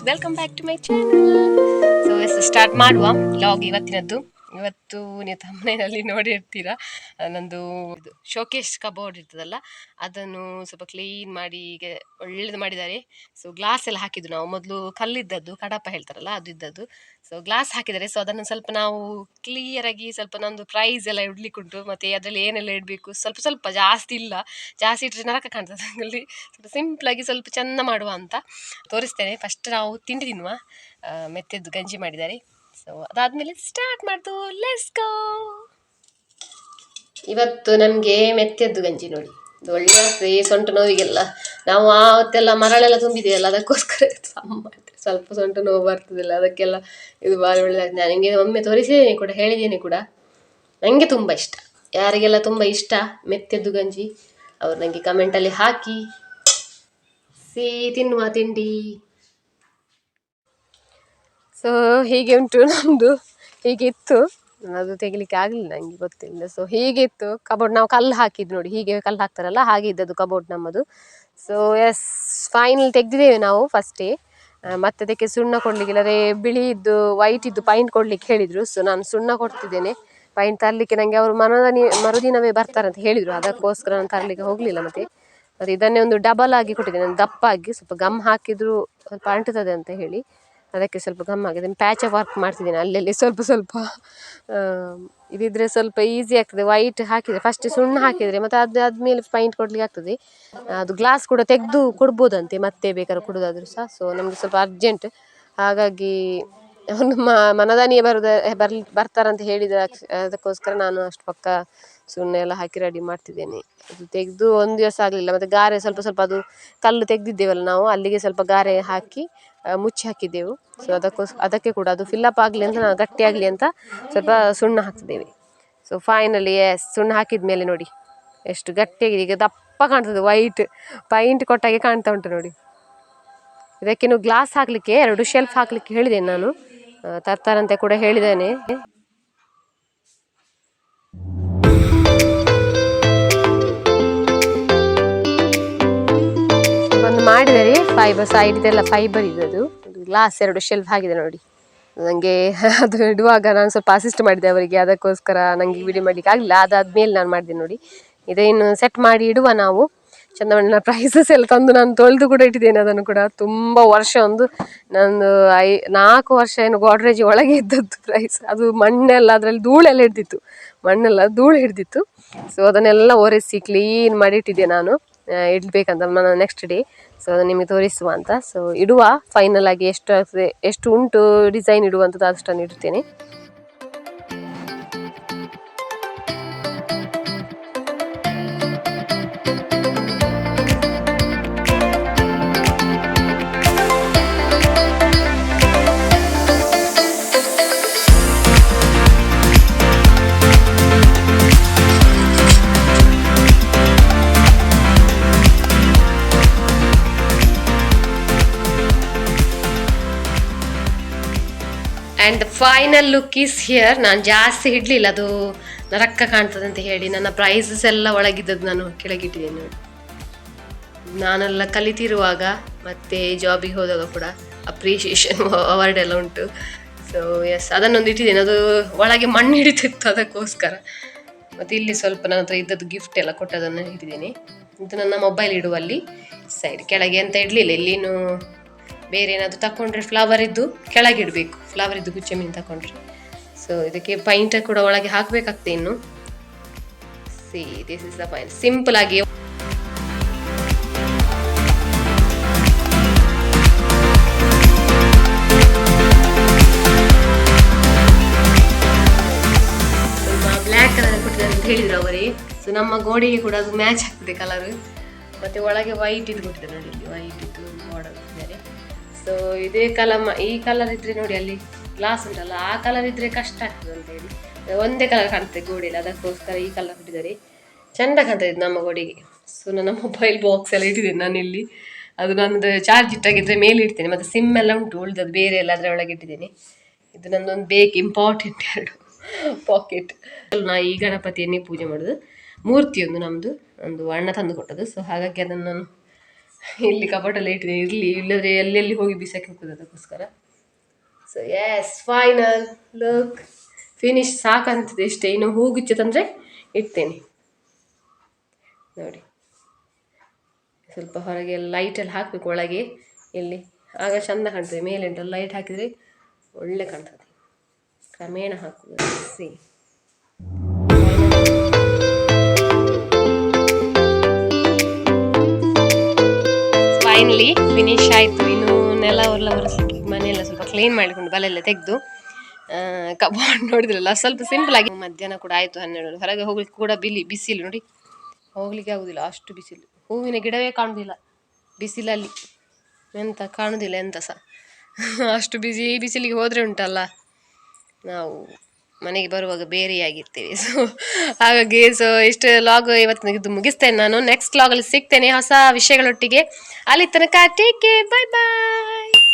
Welcome back to my channel. So start ಮಾಡುವ vlog ಇವತ್ತಿನದ್ದು. ಇವತ್ತು ನೀವು ತಮ್ಮನೇನಲ್ಲಿ ನೋಡಿರ್ತೀರ, ನಂದು ಇದು ಶೋಕೇಶ್ ಕಬೋರ್ಡ್ ಇರ್ತದಲ್ಲ, ಅದನ್ನು ಸ್ವಲ್ಪ ಕ್ಲೀನ್ ಮಾಡಿ ಈಗ ಒಳ್ಳೇದು ಮಾಡಿದ್ದಾರೆ. ಸೊ ಗ್ಲಾಸ್ ಎಲ್ಲ ಹಾಕಿದ್ದು, ನಾವು ಮೊದಲು ಕಲ್ಲಿದ್ದದ್ದು ಕಡಪ ಹೇಳ್ತಾರಲ್ಲ ಅದು ಇದ್ದದ್ದು. ಸೊ ಗ್ಲಾಸ್ ಹಾಕಿದ್ದಾರೆ. ಸೊ ಅದನ್ನು ಸ್ವಲ್ಪ ನಾವು ಕ್ಲಿಯರ್ ಆಗಿ ಸ್ವಲ್ಪ ನಂದು ಪ್ರೈಸ್ ಎಲ್ಲ ಇಡ್ಲಿಕ್ಕುಂಟು, ಮತ್ತೆ ಅದರಲ್ಲಿ ಏನೆಲ್ಲ ಇಡಬೇಕು ಸ್ವಲ್ಪ ಸ್ವಲ್ಪ, ಜಾಸ್ತಿ ಇಲ್ಲ, ಜಾಸ್ತಿ ಇಟ್ಟರೆ ನರಕ ಕಾಣ್ತದೆ. ಅಲ್ಲಿ ಸ್ವಲ್ಪ ಸಿಂಪಲಾಗಿ ಸ್ವಲ್ಪ ಚೆಂದ ಮಾಡುವ ಅಂತ ತೋರಿಸ್ತೇನೆ. ಫಸ್ಟ್ ನಾವು ತಿಂಡಿ ತಿನ್ನುವ. ಮೆತ್ತೆದ್ದು ಗಂಜಿ ಮಾಡಿದ್ದಾರೆ. ಸೊ ಅದಾದ್ಮೇಲೆ ಸ್ಟಾರ್ಟ್ ಮಾಡ್ತು. Let's go. ಇವತ್ತು ನಮಗೆ ಮೆತ್ತೆದ್ದು ಗಂಜಿ ನೋಡಿ, ಇದು ಒಳ್ಳೆ ಆಗ್ತದೆ ಸೊಂಟ ನೋವಿಗೆಲ್ಲ. ನಾವು ಆವತ್ತೆಲ್ಲ ಮರಳೆಲ್ಲ ತುಂಬಿದೆಯಲ್ಲ, ಅದಕ್ಕೋಸ್ಕರ ಸ್ವಲ್ಪ ಸೊಂಟ ನೋವು ಬರ್ತದಿಲ್ಲ, ಅದಕ್ಕೆಲ್ಲ ಇದು ಭಾರಿ ಒಳ್ಳೆದಾಗ್ತದೆ. ನನಗೆ ಒಮ್ಮೆ ತೋರಿಸಿದ್ದೇನೆ ಕೂಡ, ಹೇಳಿದ್ದೇನೆ ಕೂಡ, ನನಗೆ ತುಂಬ ಇಷ್ಟ. ಯಾರಿಗೆಲ್ಲ ತುಂಬ ಇಷ್ಟ ಮೆತ್ತೆದ್ದು ಗಂಜಿ ಅವ್ರು ನನಗೆ ಕಮೆಂಟಲ್ಲಿ ಹಾಕಿ. ತಿನ್ನುವ ತಿಂಡಿ. ಸೊ ಹೀಗೆ ಉಂಟು ನಮ್ಮದು, ಹೀಗೆ ಇತ್ತು, ಅದು ತೆಗಿಲಿಕ್ಕೆ ಆಗಲಿಲ್ಲ, ನನಗೆ ಗೊತ್ತಿಲ್ಲ. ಸೊ ಹೀಗೆ ಇತ್ತು ಕಬೋರ್ಡ್. ನಾವು ಕಲ್ಲು ಹಾಕಿದ್ದು ನೋಡಿ, ಹೀಗೆ ಕಲ್ಲು ಹಾಕ್ತಾರಲ್ಲ ಹಾಗೆ ಇದ್ದದ್ದು ಕಬೋರ್ಡ್ ನಮ್ಮದು. ಸೊ ಎಸ್, ಫೈನಲ್ ತೆಗೆದಿದ್ದೇವೆ ನಾವು ಫಸ್ಟೇ. ಮತ್ತೆ ಅದಕ್ಕೆ ಸುಣ್ಣ ಕೊಡಲಿಕ್ಕೆ, ಇಲ್ಲದೆ ಬಿಳಿ ಇದ್ದು ವೈಟ್ ಇದ್ದು ಪೈಂಟ್ ಕೊಡಲಿಕ್ಕೆ ಹೇಳಿದರು. ಸೊ ನಾನು ಸುಣ್ಣ ಕೊಡ್ತಿದ್ದೇನೆ. ಪೈಂಟ್ ತರಲಿಕ್ಕೆ ನನಗೆ ಅವರು ಮರುದಿನವೇ ಬರ್ತಾರಂತ ಹೇಳಿದರು, ಅದಕ್ಕೋಸ್ಕರ ನಾನು ತರಲಿಕ್ಕೆ ಹೋಗಲಿಲ್ಲ. ಮತ್ತು ಇದನ್ನೇ ಒಂದು ಡಬಲ್ ಆಗಿ ಕೊಟ್ಟಿದ್ದೇನೆ, ದಪ್ಪಾಗಿ. ಸ್ವಲ್ಪ ಗಮ್ ಹಾಕಿದರೂ ಸ್ವಲ್ಪ ಅಂಟುತ್ತದೆ ಅಂತ ಹೇಳಿ ಅದಕ್ಕೆ ಸ್ವಲ್ಪ ಗಮ್ ಆಗಿದೆ. ಪ್ಯಾಚ್ ವರ್ಕ್ ಮಾಡ್ತಿದ್ದೇನೆ ಅಲ್ಲಲ್ಲಿ ಸ್ವಲ್ಪ ಸ್ವಲ್ಪ. ಇದಿದ್ರೆ ಸ್ವಲ್ಪ ಈಸಿ ಆಗ್ತದೆ. ವೈಟ್ ಹಾಕಿದರೆ ಫಸ್ಟ್ ಸುಣ್ಣ ಹಾಕಿದರೆ ಮತ್ತು ಅದಾದ್ಮೇಲೆ ಪೈಂಟ್ ಕೊಡಲಿಕ್ಕೆ ಆಗ್ತದೆ. ಅದು ಗ್ಲಾಸ್ ಕೂಡ ತೆಗೆದು ಕೊಡ್ಬೋದಂತೆ ಮತ್ತೆ ಬೇಕಾದ್ರೆ ಕೊಡೋದಾದ್ರೂ ಸಹ. ಸೊ ನಮಗೆ ಸ್ವಲ್ಪ ಅರ್ಜೆಂಟ್, ಹಾಗಾಗಿ ಒಂದು ಮನದಾನಿಯೇ ಬರ್ತಾರಂತ ಹೇಳಿದ ಅದಕ್ಕೋಸ್ಕರ ನಾನು ಅಷ್ಟು ಪಕ್ಕ ಸುಣ್ಣ ಎಲ್ಲ ಹಾಕಿ ರೆಡಿ ಮಾಡ್ತಿದ್ದೇನೆ. ಅದು ತೆಗೆದು ಒಂದು ದಿವಸ ಆಗಲಿಲ್ಲ. ಮತ್ತು ಗಾರೆ ಸ್ವಲ್ಪ ಸ್ವಲ್ಪ, ಅದು ಕಲ್ಲು ತೆಗೆದಿದ್ದೇವಲ್ಲ ನಾವು, ಅಲ್ಲಿಗೆ ಸ್ವಲ್ಪ ಗಾರೆ ಹಾಕಿ ಮುಚ್ಚಿ ಹಾಕಿದ್ದೆವು. ಸೊ ಅದಕ್ಕೆ ಕೂಡ ಅದು ಫಿಲ್ಲಪ್ ಆಗಲಿ ಅಂತ, ನಾವು ಗಟ್ಟಿಯಾಗಲಿ ಅಂತ ಸ್ವಲ್ಪ ಸುಣ್ಣ ಹಾಕ್ತಿದ್ದೇವೆ. ಸೊ ಫೈನಲಿ ಸುಣ್ಣ ಹಾಕಿದ ಮೇಲೆ ನೋಡಿ ಎಷ್ಟು ಗಟ್ಟಿಯಾಗಿದೆ, ಈಗ ದಪ್ಪ ಕಾಣ್ತದೆ, ವೈಟ್ ಪೈಂಟ್ ಕೊಟ್ಟಾಗೆ ಕಾಣ್ತಾ ಉಂಟು ನೋಡಿ. ಇದಕ್ಕೇನು ಗ್ಲಾಸ್ ಹಾಕಲಿಕ್ಕೆ 2 ಶೆಲ್ಫ್ ಹಾಕಲಿಕ್ಕೆ ಹೇಳಿದ್ದೇನೆ ನಾನು, ತರ್ತಾರಂತೆ ಕೂಡ ಹೇಳಿದ್ದೇನೆ. ಒಂದು ಮಾಡಿದರೆ ಫೈಬರ್ ಸೈಡ್ದೆಲ್ಲ ಫೈಬರ್ ಇದ್ದದ್ದು ಗ್ಲಾಸ್ 2 ಶೆಲ್ಫ್ ಆಗಿದೆ ನೋಡಿ. ನನಗೆ ಅದು ಇಡುವಾಗ ನಾನು ಸ್ವಲ್ಪ ಅಸಿಸ್ಟ್ ಮಾಡಿದೆ ಅವರಿಗೆ, ಅದಕ್ಕೋಸ್ಕರ ನನಗೆ ವಿಡಿಯೋ ಮಾಡಲಿಕ್ಕೆ ಆಗಲಿಲ್ಲ. ಅದಾದ್ಮೇಲೆ ನಾನು ಮಾಡಿದೆ ನೋಡಿ. ಇದೇನು ಸೆಟ್ ಮಾಡಿ ಇಡುವ ನಾವು. ಚಂದಮಣ್ಣ ಪ್ರೈಸಸ್ ಎಲ್ಲ ತಂದು ನಾನು ತೊಳೆದು ಕೂಡ ಇಟ್ಟಿದ್ದೇನೆ ಅದನ್ನು ಕೂಡ. ತುಂಬ ವರ್ಷ, ನಂದು 4 ವರ್ಷ ಏನು ಗೋಡ್ರೇಜ್ ಒಳಗೆ ಇದ್ದದ್ದು ಪ್ರೈಸ್. ಅದು ಮಣ್ಣೆಲ್ಲ, ಅದರಲ್ಲಿ ಧೂಳೆಲ್ಲ ಹಿಡ್ದಿತ್ತು, ಮಣ್ಣೆಲ್ಲ ಧೂಳು ಹಿಡ್ದಿತ್ತು. ಸೊ ಅದನ್ನೆಲ್ಲ ಒರೆಸಿ ಕ್ಲೀನ್ ಮಾಡಿ ಇಟ್ಟಿದ್ದೆ ನಾನು, ಇಡಬೇಕಂತ ನೆಕ್ಸ್ಟ್ ಡೇ. ಸೊ ಅದು ನಿಮಗೆ ತೋರಿಸುವ ಅಂತ. ಸೊ ಇಡುವ ಫೈನಲ್ ಆಗಿ ಎಷ್ಟು ಆಗ್ತದೆ, ಎಷ್ಟು ಉಂಟು ಡಿಸೈನ್ ಇಡುವಂಥದ್ದು ಅಷ್ಟನ್ನು ಇಡ್ತೇನೆ. And final look is here. ನಾನು ಜಾಸ್ತಿ ಇಡಲಿಲ್ಲ, ಅದು ನರಕ್ಕ ಕಾಣ್ತದೆ ಅಂತ ಹೇಳಿ ನನ್ನ ಪ್ರೈಸಸ್ ಎಲ್ಲ ಒಳಗಿದ್ದದ್ದು ನಾನು ಕೆಳಗಿಟ್ಟಿದ್ದೇನೆ ನೋಡಿ. ನಾನೆಲ್ಲ ಕಲಿತಿರುವಾಗ ಮತ್ತು ಜಾಬಿಗೆ ಹೋದಾಗ ಕೂಡ ಅಪ್ರಿಷಿಯೇಷನ್ ಅವಾರ್ಡ್ ಎಲ್ಲ ಉಂಟು. ಸೊ ಎಸ್, ಅದನ್ನೊಂದು ಇಟ್ಟಿದ್ದೇನೆ. ಅದು ಒಳಗೆ ಮಣ್ಣು ಹಿಡಿತಿತ್ತು, ಅದಕ್ಕೋಸ್ಕರ. ಮತ್ತು ಇಲ್ಲಿ ಸ್ವಲ್ಪ ನನ್ನ ಹತ್ರ ಇದ್ದದ್ದು ಗಿಫ್ಟ್ ಎಲ್ಲ ಕೊಟ್ಟದನ್ನು ಇಟ್ಟಿದ್ದೇನೆ. ಇದು ನನ್ನ ಮೊಬೈಲ್ ಇಡುವಲ್ಲಿ ಸೈಡ್. ಕೆಳಗೆ ಅಂತ ಇಡಲಿಲ್ಲ, ಇಲ್ಲಿನೂ ಬೇರೆ ಏನಾದರೂ ತಗೊಂಡ್ರೆ ಫ್ಲವರ್ ಇದ್ದು ಕೆಳಗೆ ಇಡಬೇಕು, ಫ್ಲವರ್ ಇದ್ದು ಗುಚ್ಚೆ ಮೀನು ತಗೊಂಡ್ರೆ. ಸೊ ಇದಕ್ಕೆ ಪೈಂಟ್ ಕೂಡ ಒಳಗೆ ಹಾಕಬೇಕಾಗ್ತದೆ ಇನ್ನು. This is the fine. Simple ಆಗಿ ಬ್ಲ್ಯಾಕ್ ಕಲರ್ ಕೊಟ್ಟಿದ್ದಾರೆ ಅಂತ ಹೇಳಿದ್ರು ಅವರೇ. ಸೊ ನಮ್ಮ ಗೋಡೆಗೆ ಕೂಡ ಅದು ಮ್ಯಾಚ್ ಆಗ್ತದೆ ಕಲರ್. ಮತ್ತು ಒಳಗೆ ವೈಟ್ ಇದು ಕೊಟ್ಟಿದ್ದಾರೆ ನೋಡಿ, ಇಲ್ಲಿ ವೈಟ್ ಇದು ಬಾರ್ಡರ್ ಕೊಟ್ಟಿದ್ದಾರೆ. ಸೊ ಇದೇ ಈ ಕಲರ್ ಇದ್ರೆ ನೋಡಿ, ಅಲ್ಲಿ ಗ್ಲಾಸ್ ಉಂಟಲ್ಲ, ಆ ಕಲರ್ ಇದ್ರೆ ಕಷ್ಟ ಆಗ್ತದೆ ಅಂತ ಹೇಳಿ ಒಂದೇ ಕಲರ್ ಕಾಣ್ತದೆ ಗೋಡೆಯಲ್ಲಿ, ಅದಕ್ಕೋಸ್ಕರ ಈ ಕಲರ್ ಕೊಟ್ಟಿದ್ದಾರೆ. ಚೆಂದ ಕಾಣ್ತದೆ ನಮ್ಮ ಗೋಡೆಗೆ. ಸೊ ನನ್ನ ಮೊಬೈಲ್ ಬಾಕ್ಸ್ ಎಲ್ಲ ಇಟ್ಟಿದ್ದೇನೆ ನಾನು ಇಲ್ಲಿ. ಅದು ನನ್ನದು ಚಾರ್ಜ್ ಇಟ್ಟಾಗಿದ್ರೆ ಮೇಲೆ ಇಡ್ತೇನೆ, ಮತ್ತು ಸಿಮ್ ಎಲ್ಲ ಉಂಟು ಉಳಿದದ್ದು ಬೇರೆ ಎಲ್ಲ ಅದರ ಒಳಗೆ ಇಟ್ಟಿದ್ದೇನೆ. ಇದು ನನ್ನೊಂದು ಇಂಪಾರ್ಟೆಂಟ್ 2 ಪಾಕೆಟ್. ನಾ ಈ ಗಣಪತಿಯನ್ನೇ ಪೂಜೆ ಮಾಡೋದು. ಮೂರ್ತಿ ನಮ್ಮದು ಒಂದು ಅಣ್ಣ ತಂದು ಕೊಟ್ಟದ್ದು. ಸೊ ಹಾಗಾಗಿ ಅದನ್ನು ನಾನು ಇಲ್ಲಿ ಕಬಾಟಲ್ಲಿ ಇಟ್ಟಿದೆ, ಇರಲಿ, ಇಲ್ಲದ್ರೆ ಎಲ್ಲೆಲ್ಲಿ ಹೋಗಿ ಬಿಸಾಕಿ ಹೋಗ್ತದೆ ಅದಕ್ಕೋಸ್ಕರ. So yes, final look finish. ಸಾಕಂತಿದೆ ಇಷ್ಟೇ, ಇನ್ನು ಹೂಗುಚ್ಚ ತಂದರೆ ಇಡ್ತೇನೆ ನೋಡಿ. ಸ್ವಲ್ಪ ಹೊರಗೆ ಲೈಟಲ್ಲಿ ಹಾಕಬೇಕು ಒಳಗೆ ಇಲ್ಲಿ, ಆಗ ಚೆಂದ ಕಾಣ್ತದೆ. ಮೇಲೆ ಉಂಟಲ್ಲ ಲೈಟ್ ಹಾಕಿದರೆ ಒಳ್ಳೆ ಕಾಣ್ತದೆ. ಕ್ರಮೇಣ ಹಾಕುವುದು. ಸಿ ಫೈನಲಿ ಫಿನಿಶ್ ಆಯಿತು. ಇನ್ನು ನೆಲ ಎಲ್ಲ ಒರೆಸ್ಲಿಕ್ಕೆ, ಮನೆಯೆಲ್ಲ ಸ್ವಲ್ಪ ಕ್ಲೀನ್ ಮಾಡಿಕೊಂಡು ಬಲೆಲ್ಲ ತೆಗೆದು ಕಬೋರ್ಡ್ ನೋಡಿದ್ರಲ್ಲ ಸ್ವಲ್ಪ ಸಿಂಪಲ್ ಆಗಿ. ಮಧ್ಯಾಹ್ನ ಕೂಡ ಆಯಿತು 12. ಹೊರಗೆ ಹೋಗ್ಲಿಕ್ಕೆ ಕೂಡ ಬಿಸಿಲು ನೋಡಿ, ಹೋಗ್ಲಿಕ್ಕೆ ಆಗುದಿಲ್ಲ, ಅಷ್ಟು ಬಿಸಿಲು. ಹೂವಿನ ಗಿಡವೇ ಕಾಣುದಿಲ್ಲ ಬಿಸಿಲಲ್ಲಿ, ಎಂತ ಕಾಣುದಿಲ್ಲ ಎಂತ ಸಹ. ಅಷ್ಟು ಬಿಸಿಲಿಗೆ ಹೋದರೆ ಉಂಟಲ್ಲ, ನಾವು ಮನೆಗೆ ಬರುವಾಗ ಬೇರೆಯಾಗಿರ್ತೇವೆ. ಹಾಗಾಗಿ ಇಷ್ಟು ಲಾಗ್ ಇವತ್ತು ಇದು ಮುಗಿಸ್ತೇನೆ ನಾನು. ನೆಕ್ಸ್ಟ್ ಲಾಗಲ್ಲಿ ಸಿಗ್ತೇನೆ ಹೊಸ ವಿಷಯಗಳೊಟ್ಟಿಗೆ. ಅಲ್ಲಿ ತನಕ ಟೇಕ್ ಕೇರ್, ಬೈ ಬಾಯ್.